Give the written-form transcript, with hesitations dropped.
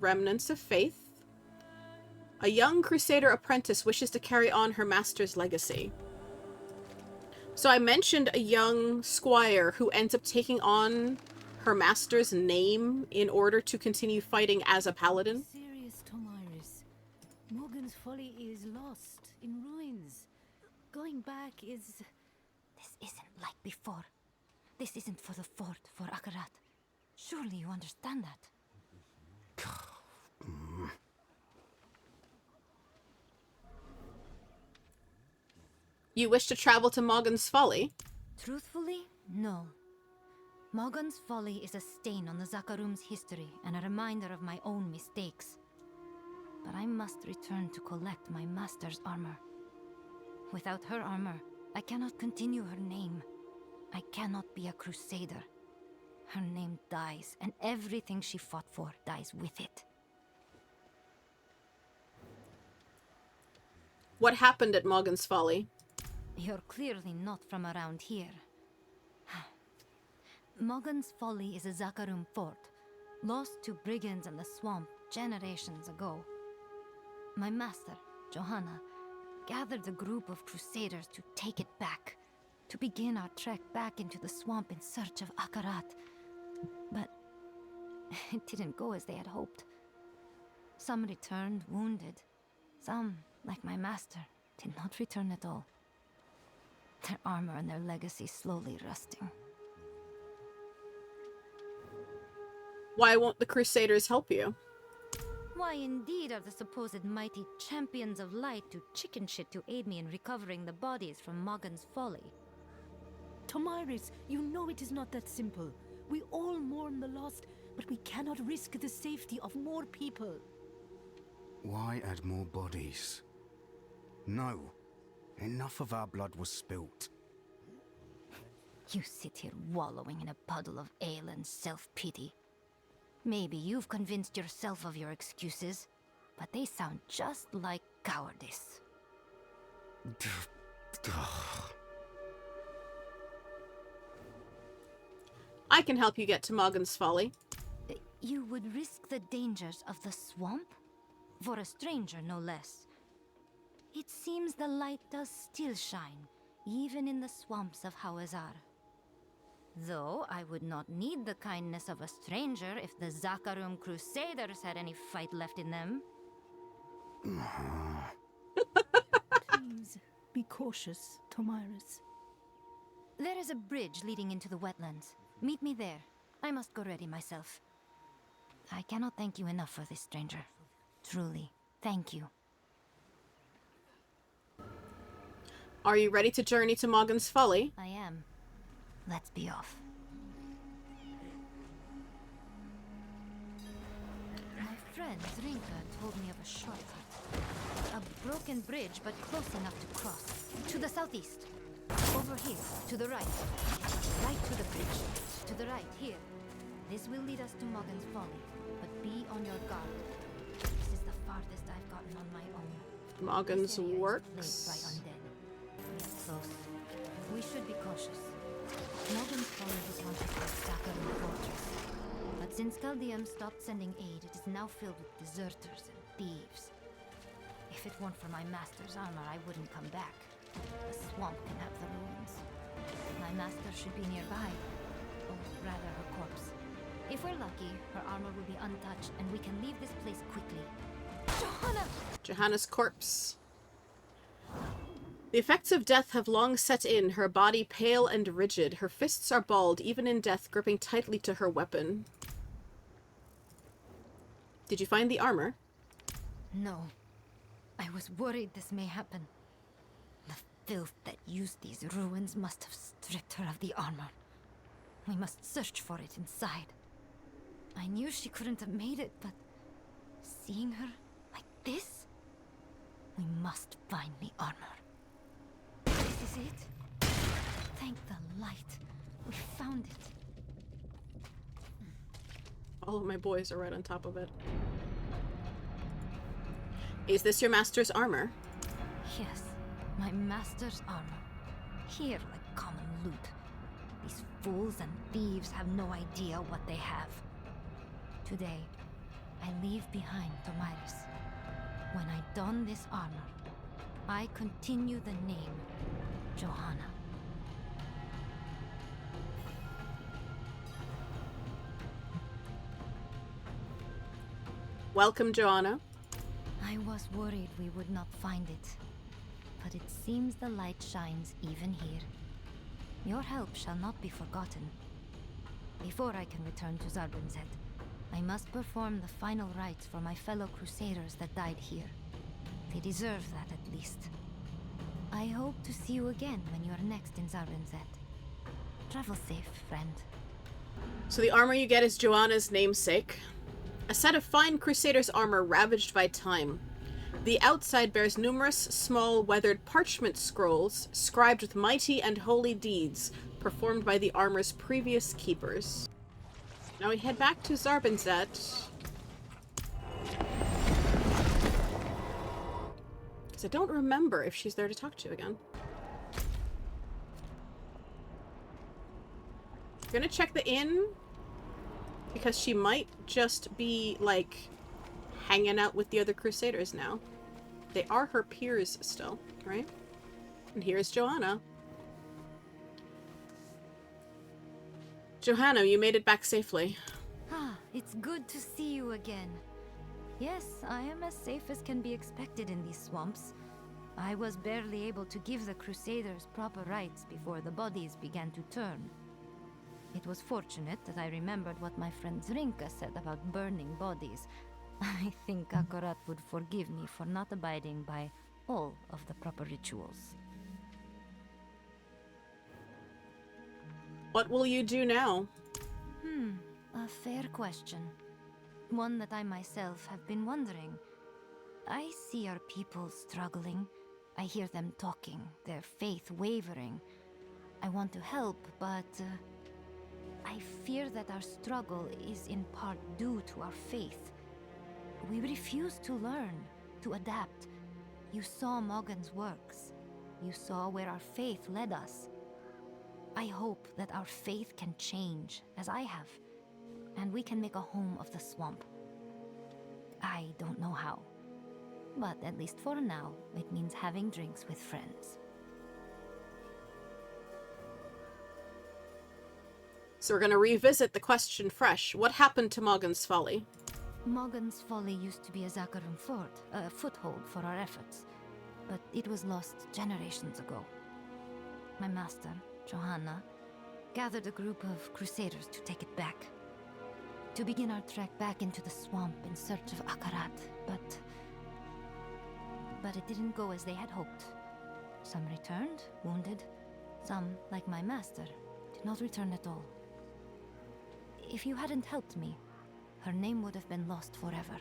Remnants of Faith. A young Crusader apprentice wishes to carry on her master's legacy. So I mentioned a young squire who ends up taking on her master's name in order to continue fighting as a paladin. Serious, Tomyris. Maugan's folly is lost, in ruins. Going back is... This isn't like before. This isn't for the fort, for Akarat. Surely you understand that. You wish to travel to Maugan's Folly? Truthfully, no. Maugan's folly is a stain on the Zakarum's history and a reminder of my own mistakes. But I must return to collect my master's armor. Without her armor, I cannot continue her name. I cannot be a crusader. Her name dies, and everything she fought for dies with it. What happened at Maugan's Folly? You're clearly not from around here. Maugan's Folly is a Zakarum fort, lost to brigands in the swamp generations ago. My master, Johanna, gathered a group of crusaders to take it back, to begin our trek back into the swamp in search of Akarat. But it didn't go as they had hoped. Some returned wounded. Some, like my master, did not return at all. Their armor and their legacy slowly rusting. Why won't the Crusaders help you? Why indeed are the supposed mighty champions of light to chicken shit to aid me in recovering the bodies from Maugan's Folly? Tomyris, you know it is not that simple. We all mourn the lost, but we cannot risk the safety of more people. Why add more bodies? No. Enough of our blood was spilt. You sit here wallowing in a puddle of ale and self-pity. Maybe you've convinced yourself of your excuses, but they sound just like cowardice. I can help you get to Maugan's Folly. You would risk the dangers of the swamp? For a stranger, no less. It seems the light does still shine, even in the swamps of Hawezar. Though I would not need the kindness of a stranger if the Zakarum Crusaders had any fight left in them. Please, be cautious, Tomyris. There is a bridge leading into the wetlands. Meet me there. I must go ready myself. I cannot thank you enough for this, stranger. Truly, thank you. Are you ready to journey to Maugan's Folly? I am. Let's be off. My friend Zrinka told me of a shortcut. A broken bridge, but close enough to cross. To the southeast. Over here, to the right. Right to the bridge. To the right, here. This will lead us to Maugan's Folly, but be on your guard. This is the farthest I've gotten on my own. Maugan's This area is Works? plagued by undead. We are close. We should be cautious. Maugan's Folly was once a Zakarum fortress. But since Chaldeum stopped sending aid, it is now filled with deserters and thieves. If it weren't for my master's armor, I wouldn't come back. The swamp can have the ruins. My master should be nearby. Or rather, her corpse. If we're lucky, her armor will be untouched, and we can leave this place quickly. Johanna! Johanna's corpse. The effects of death have long set in, her body pale and rigid. Her fists are balled, even in death, gripping tightly to her weapon. Did you find the armor? No. I was worried this may happen. The filth that used these ruins must have stripped her of the armor. We must search for it inside. I knew she couldn't have made it, but seeing her like this? We must find the armor. This is it? Thank the light. We found it. All of my boys are right on top of it. Is this your master's armor? Yes, my master's armor. Here like common loot. These fools and thieves have no idea what they have. Today, I leave behind Tomyris. When I don this armor, I continue the name Johanna. Welcome, Johanna. I was worried we would not find it, but it seems the light shines even here. Your help shall not be forgotten. Before I can return to Zarbinzet, I must perform the final rites for my fellow crusaders that died here. They deserve that at least. I hope to see you again when you are next in Zarbinzet. Travel safe, friend. So the armor you get is Johanna's namesake. A set of fine crusader's armor ravaged by time. The outside bears numerous small weathered parchment scrolls, scribed with mighty and holy deeds, performed by the armor's previous keepers. Now we head back to Zarbinzet. Because I don't remember if she's there to talk to again. I'm gonna check the inn, because she might just be, like, hanging out with the other crusaders now. They are her peers still, right? And here's Johanna. Johanna, you made it back safely. Ah, it's good to see you again. Yes, I am as safe as can be expected in these swamps. I was barely able to give the crusaders proper rites before the bodies began to turn. It was fortunate that I remembered what my friend Zrinka said about burning bodies. I think Akarat would forgive me for not abiding by all of the proper rituals. What will you do now? A fair question. One that I myself have been wondering. I see our people struggling. I hear them talking, their faith wavering. I want to help, but I fear that our struggle is in part due to our faith. We refuse to learn, to adapt. You saw Maugan's works. You saw where our faith led us. I hope that our faith can change, as I have, and we can make a home of the swamp. I don't know how, but at least for now, it means having drinks with friends. So we're going to revisit the question fresh. What happened to Maugan's Folly? Maugan's Folly used to be a Zakarum fort, a foothold for our efforts, but it was lost generations ago. My master, Johanna, gathered a group of crusaders to take it back. To begin our trek back into the swamp in search of Akarat, but it didn't go as they had hoped. Some returned, wounded. Some, like my master, did not return at all. If you hadn't helped me, her name would have been lost forever.